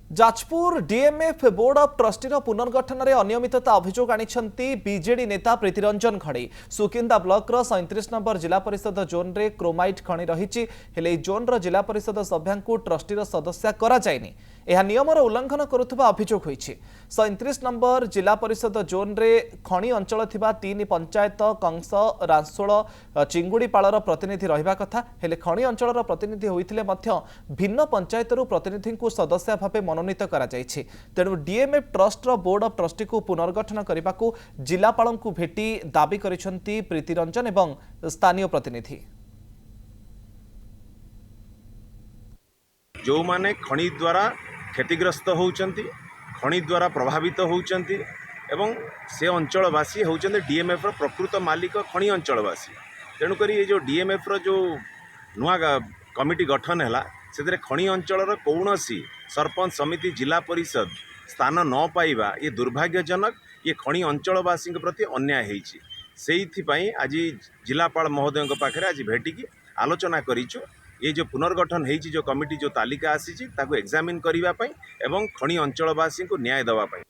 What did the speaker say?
Jajpur DMF board of trustee पुनर्गठन में अनियमितता अभियोग आनी बीजेडी नेता प्रीतिरंजन खड़ी सुकिंदा ब्लॉक 37 नंबर जिला परिषद जोन रे क्रोमाइट खनि रही जोन जिला परिषद सभ्या ट्रस्टी सदस्य करा जायनि यह नियमर उल्लंघन करुवा अभियोग होईछि 37 नंबर जिला परिषद जोन रे खनि अंचल थिबा 3 पंचायत कंस रासोल चिंगुड़ीपाड़ प्रतिनिधि रहिबा कथा हेले खनि अंचल प्रतिनिधि होइथिले मध्य भिन्न पंचायतरू प्रतिनिधि को सदस्य भावे मनोनीत करा जायछि। तेणु DMF trust board of trustee को पुनर्गठन करने को जिलापाल को भेटी दाबी करिसेंती प्रीतिरंजन एवं स्थानीय प्रतिनिधि। जो माने खनि द्वारा क्षतिग्रस्त होउचंती खनि द्वारा प्रभावित होउचंती एवं से अंचलवासी होउचंती डीएमएफ रो प्रकृत मालिक खनि अंचलवासी। तेणुक ये जो डीएमएफ रो जो नुआ कमिटी गठन है से खनि अंचल कौनसी सरपंच समिति जिला परिषद स्थान न पाइबा ये दुर्भाग्यजनक ये खनि अंचलवासी प्रति अन्याय होइछि। सेइथिपाई आज जिलापाल महोदय पाखे आज भेटिकी आलोचना करिछु ये जो पुनर्गठन होइछि जो कमिटी जो तालिका आसी ताको एग्जामिन करिबा पई एवं खनि अंचलवासी को न्याय देवा पई।